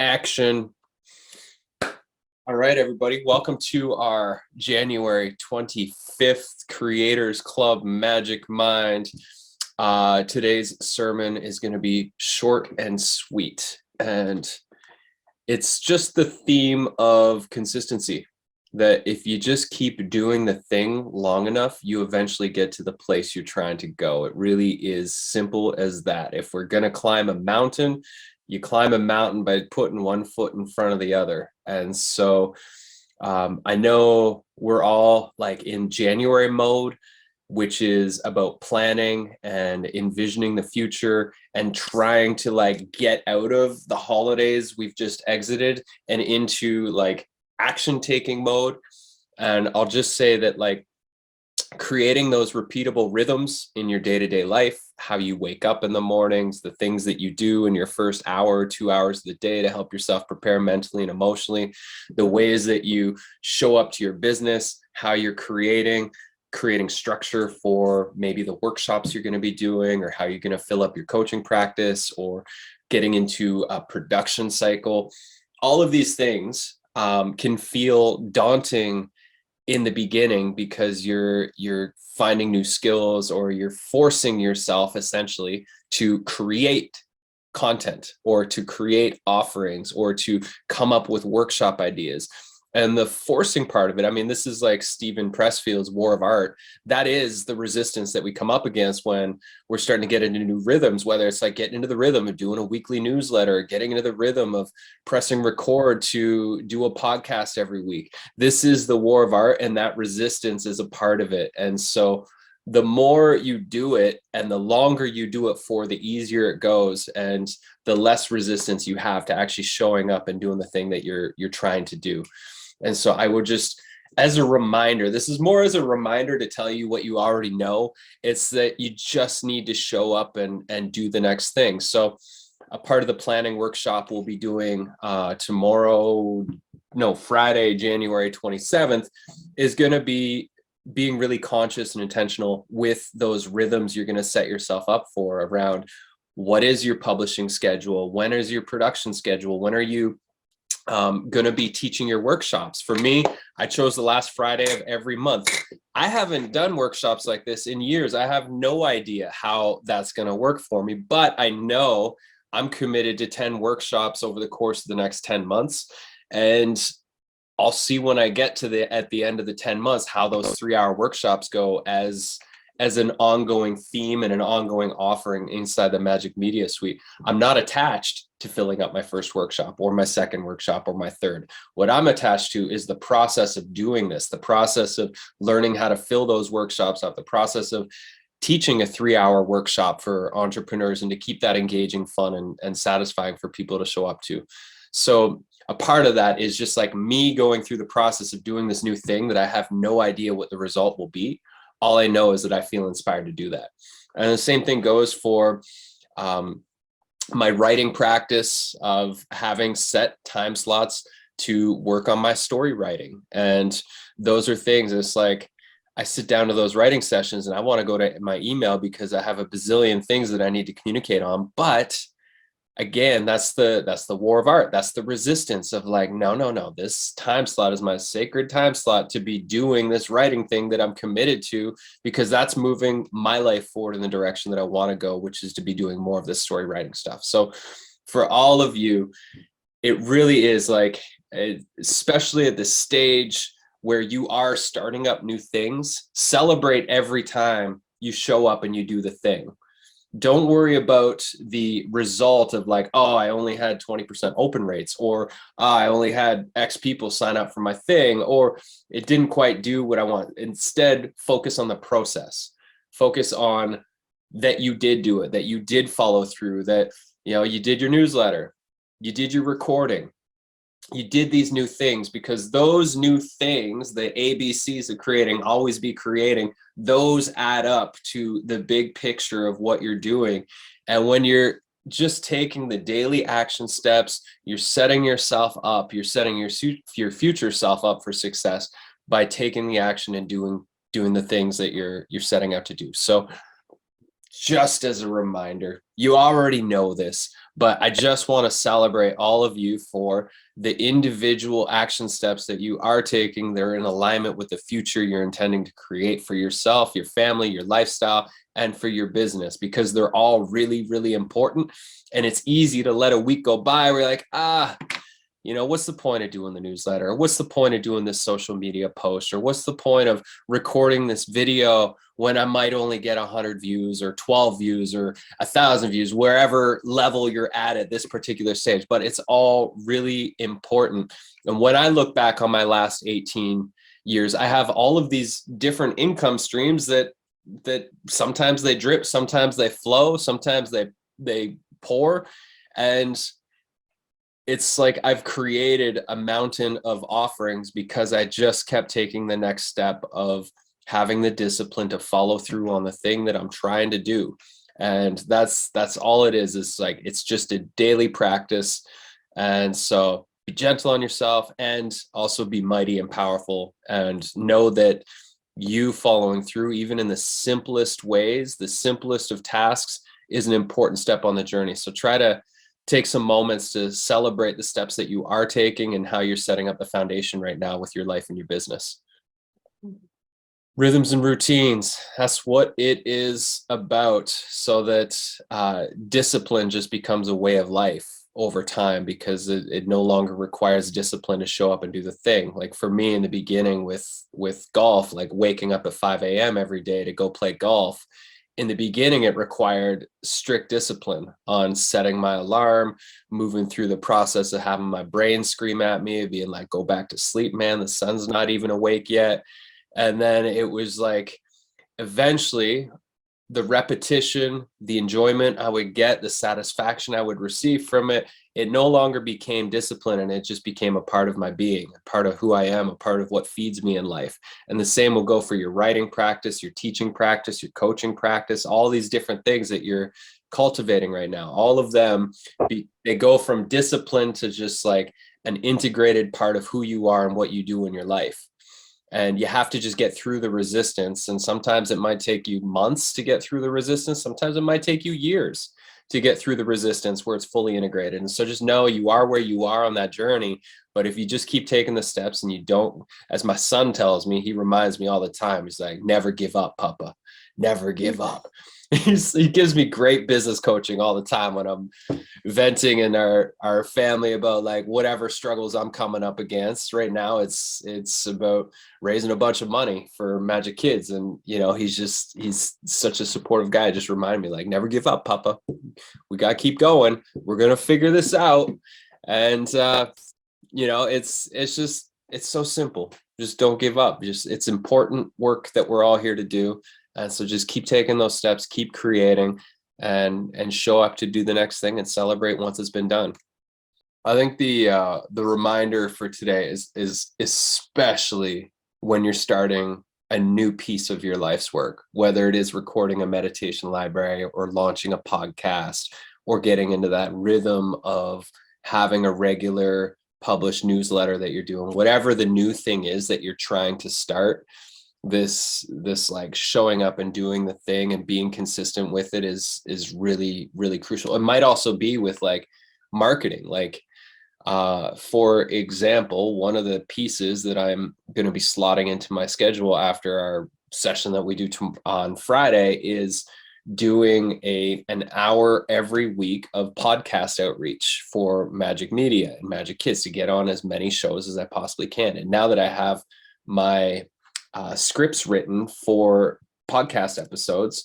Action. All right, everybody. Welcome to our January 25th Creators Club Magic Mind. Today's sermon is going to be short and sweet. And it's just the theme of consistency. That if you just keep doing the thing long enough, you eventually get to the place you're trying to go. It really is simple as that. If we're going to climb a mountain, you climb a mountain by putting one foot in front of the other. And so I know we're all like in January mode, which is about planning and envisioning the future and trying to like get out of the holidays we've just exited and into like action taking mode. And I'll just say that like creating those repeatable rhythms in your day-to-day life, how you wake up in the mornings, the things that you do in your first hour or 2 hours of the day to help yourself prepare mentally and emotionally, the ways that you show up to your business, how you're creating structure for maybe the workshops you're going to be doing, or how you're going to fill up your coaching practice, or getting into a production cycle. All of these things can feel daunting in the beginning because you're finding new skills, or you're forcing yourself essentially to create content or to create offerings or to come up with workshop ideas. And the forcing part of it, I mean, this is like Stephen Pressfield's War of Art. That is the resistance that we come up against when we're starting to get into new rhythms, whether it's like getting into the rhythm of doing a weekly newsletter, getting into the rhythm of pressing record to do a podcast every week. This is the War of Art, and that resistance is a part of it. And so the more you do it and the longer you do it for, the easier it goes, and the less resistance you have to actually showing up and doing the thing that you're trying to do. And so I would just, as a reminder, this is more as a reminder to tell you what you already know. It's that you just need to show up and do the next thing. So a part of the planning workshop we'll be doing Friday, January 27th, is going to be being really conscious and intentional with those rhythms you're going to set yourself up for around what is your publishing schedule, when is your production schedule, when are you going to be teaching your workshops. For me, I chose the last Friday of every month. I haven't done workshops like this in years. I have no idea how that's going to work for me, but I know I'm committed to 10 workshops over the course of the next 10 months. And I'll see when I get to at the end of the 10 months, how those 3-hour workshops go as an ongoing theme and an ongoing offering inside the Majik Media Suite. I'm not attached to filling up my first workshop or my second workshop or my third. What I'm attached to is the process of doing this, the process of learning how to fill those workshops up, the process of teaching a 3-hour workshop for entrepreneurs, and to keep that engaging, fun, and satisfying for people to show up to. So a part of that is just like me going through the process of doing this new thing that I have no idea what the result will be. All I know is that I feel inspired to do that. And the same thing goes for my writing practice of having set time slots to work on my story writing. And those are things, it's like I sit down to those writing sessions and I want to go to my email because I have a bazillion things that I need to communicate on. But again, that's the war of art. That's the resistance of like, no, this time slot is my sacred time slot to be doing this writing thing that I'm committed to, because that's moving my life forward in the direction that I want to go, which is to be doing more of this story writing stuff. So for all of you, it really is like, especially at this stage where you are starting up new things, celebrate every time you show up and you do the thing. Don't worry about the result of like, oh, I only had 20% open rates, or I only had X people sign up for my thing, or it didn't quite do what I want. Instead, focus on the process. Focus on that you did do it, that you did follow through, that, you did your newsletter, you did your recording, you did these new things, because those new things, the ABCs of creating, always be creating, those add up to the big picture of what you're doing. And when you're just taking the daily action steps, you're setting yourself up, you're setting your future self up for success by taking the action and doing the things that you're setting out to do. So just as a reminder, you already know this, but I just want to celebrate all of you for the individual action steps that you are taking. They're in alignment with the future you're intending to create for yourself, your family, your lifestyle, and for your business, because they're all really, really important. And it's easy to let a week go by where you're like, what's the point of doing the newsletter? Or what's the point of doing this social media post? Or what's the point of recording this video when I might only get 100 views or 12 views or 1,000 views, wherever level you're at this particular stage? But it's all really important. And when I look back on my last 18 years, I have all of these different income streams that sometimes they drip, sometimes they flow, sometimes they pour. And it's like I've created a mountain of offerings because I just kept taking the next step of having the discipline to follow through on the thing that I'm trying to do. And that's all it is. It's like, it's just a daily practice. And so be gentle on yourself and also be mighty and powerful, and know that you following through, even in the simplest ways, the simplest of tasks, is an important step on the journey. So try to take some moments to celebrate the steps that you are taking and how you're setting up the foundation right now with your life and your business. Rhythms and routines, that's what it is about, so that discipline just becomes a way of life over time, because it no longer requires discipline to show up and do the thing. Like for me in the beginning with golf, like waking up at 5 a.m. every day to go play golf, in the beginning, it required strict discipline on setting my alarm, moving through the process of having my brain scream at me, being like, go back to sleep, man, the sun's not even awake yet. And then it was like, eventually, the repetition, the enjoyment I would get, the satisfaction I would receive from it, it no longer became discipline, and it just became a part of my being, a part of who I am, a part of what feeds me in life. And the same will go for your writing practice, your teaching practice, your coaching practice, all these different things that you're cultivating right now. All of them, they go from discipline to just like an integrated part of who you are and what you do in your life. And you have to just get through the resistance. And sometimes it might take you months to get through the resistance. Sometimes it might take you years to get through the resistance where it's fully integrated. And so just know you are where you are on that journey. But if you just keep taking the steps and you don't, as my son tells me, he reminds me all the time, he's like, never give up, Papa, never give up. He gives me great business coaching all the time when I'm venting in our family about like whatever struggles I'm coming up against. Right now it's about raising a bunch of money for Magic Kids, and he's such a supportive guy. Just remind me, like, never give up, Papa, we got to keep going, we're gonna figure this out. And it's so simple. Just don't give up. It's important work that we're all here to do. And so just keep taking those steps, keep creating, and show up to do the next thing and celebrate once it's been done. I think the reminder for today is especially when you're starting a new piece of your life's work, whether it is recording a meditation library or launching a podcast or getting into that rhythm of having a regular published newsletter that you're doing, whatever the new thing is that you're trying to start. This like showing up and doing the thing and being consistent with it is really, really crucial. It might also be with like marketing. Like for example, one of the pieces that I'm going to be slotting into my schedule after our session that we do on Friday is doing an hour every week of podcast outreach for Magic Media and Magic Kids to get on as many shows as I possibly can. And now that I have my scripts written for podcast episodes,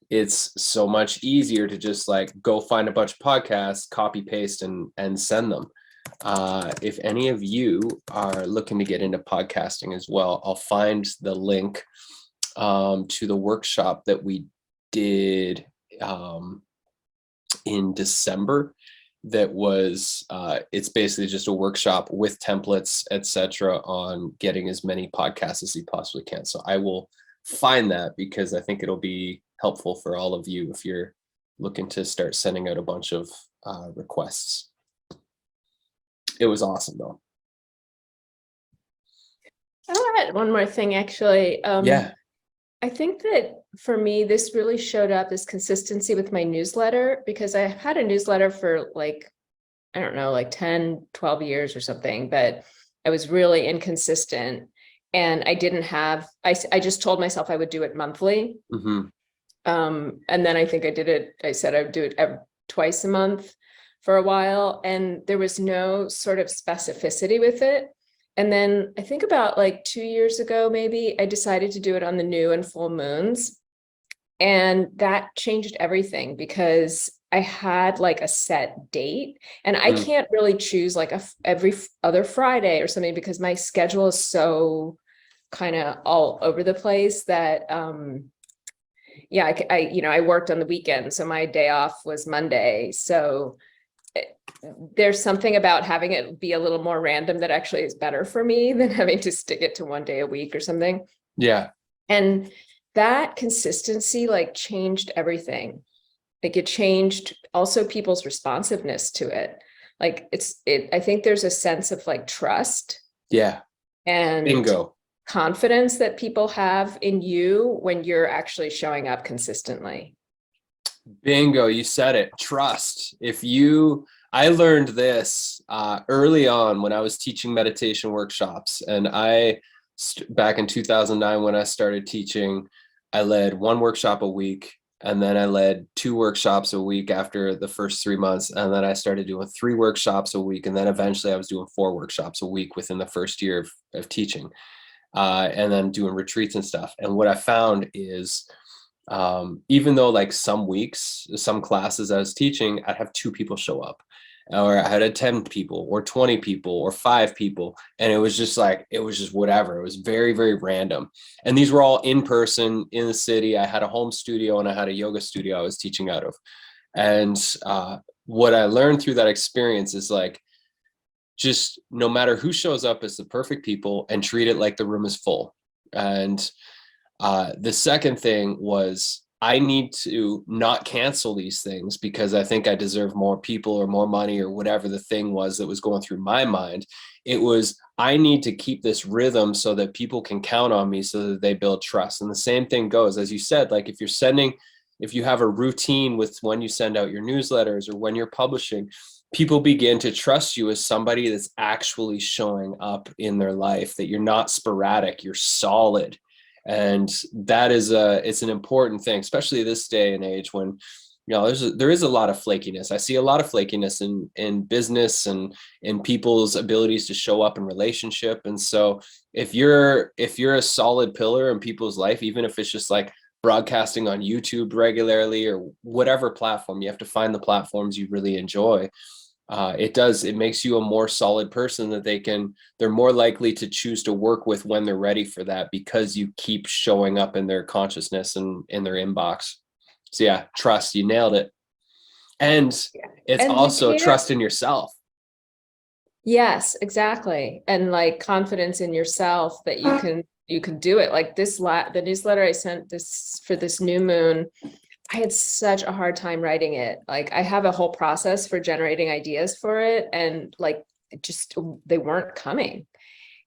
it's so much easier to just like go find a bunch of podcasts, copy paste and send them. If any of you are looking to get into podcasting as well, I'll find the link to the workshop that we did in December. That was it's basically just a workshop with templates, etc., on getting as many podcasts as you possibly can. So I will find that, because I think it'll be helpful for all of you if you're looking to start sending out a bunch of requests. It was awesome though. I'll add one more thing actually. Yeah. I think that for me, this really showed up as consistency with my newsletter, because I had a newsletter for like, I don't know, like 10, 12 years or something, but I was really inconsistent. And I didn't have, I just told myself I would do it monthly. Mm-hmm. And then I think I said I'd do it twice a month for a while. And there was no sort of specificity with it. And then I think about like 2 years ago, maybe I decided to do it on the new and full moons. And that changed everything, because I had like a set date, and I Mm. can't really choose like every other Friday or something, because my schedule is so kind of all over the place that, yeah, I worked on the weekend, so my day off was Monday. So there's something about having it be a little more random that actually is better for me than having to stick it to one day a week or something. Yeah. And that consistency like changed everything. Like it changed also people's responsiveness to it. Like I think there's a sense of like trust Yeah. and Bingo. confidence that people have in you when you're actually showing up consistently. Bingo, you said it. Trust. I learned this early on when I was teaching meditation workshops, and back in 2009 when I started teaching, I led one workshop a week, and then I led 2 workshops a week after the first 3 months, and then I started doing 3 workshops a week, and then eventually I was doing 4 workshops a week within the first year of teaching, and then doing retreats and stuff. And what I found is, even though like some weeks, some classes I was teaching, I'd have 2 people show up, or I had 10 people or 20 people or 5 people. And it was just whatever. It was very, very random. And these were all in person in the city. I had a home studio and I had a yoga studio I was teaching out of. And what I learned through that experience is like, just no matter who shows up as the perfect people, and treat it like the room is full. And the second thing was, I need to not cancel these things because I think I deserve more people or more money or whatever the thing was that was going through my mind. It was, I need to keep this rhythm so that people can count on me, so that they build trust. And the same thing goes, as you said, like if you have a routine with when you send out your newsletters or when you're publishing, people begin to trust you as somebody that's actually showing up in their life, that you're not sporadic, you're solid. And that is it's an important thing, especially this day and age when, there is a lot of flakiness. I see a lot of flakiness in business and in people's abilities to show up in relationship. And so if you're a solid pillar in people's life, even if it's just like broadcasting on YouTube regularly or whatever platform, you have to find the platforms you really enjoy. It makes you a more solid person that they're more likely to choose to work with when they're ready for that, because you keep showing up in their consciousness and in their inbox. So yeah, trust, you nailed it. And it's And you also can't, trust in yourself. yes, exactly. And like confidence in yourself that you can do it. Like the newsletter I sent this for this new moon, I had such a hard time writing it. Like I have a whole process for generating ideas for it, and like they weren't coming.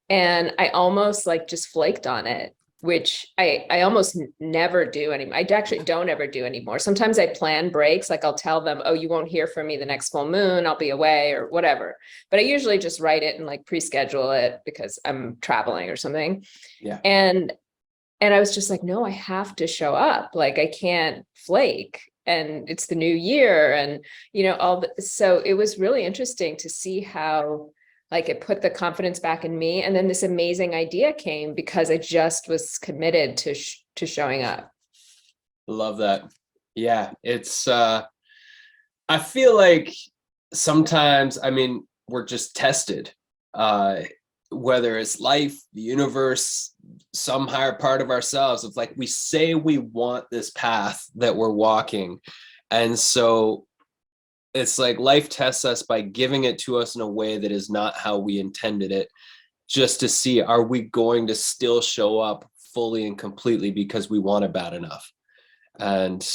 And I almost like just flaked on it, which I almost never do anymore. I actually don't ever do anymore. Sometimes I plan breaks, like I'll tell them, oh, you won't hear from me the next full moon, I'll be away or whatever. But I usually just write it and like pre-schedule it because I'm traveling or something. Yeah. And I was just like, no, I have to show up. Like I can't flake. And it's the new year. And, so it was really interesting to see how like it put the confidence back in me. And then this amazing idea came because I just was committed to showing up. Love that. Yeah. I feel like sometimes, we're just tested, whether it's life, the universe, some higher part of ourselves. It's like we say we want this path that we're walking. And so it's like life tests us by giving it to us in a way that is not how we intended it, just to see, are we going to still show up fully and completely because we want it bad enough? And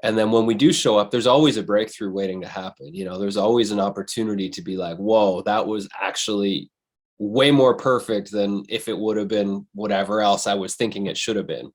then when we do show up, there's always a breakthrough waiting to happen. There's always an opportunity to be like, whoa, that was actually way more perfect than if it would have been whatever else I was thinking it should have been.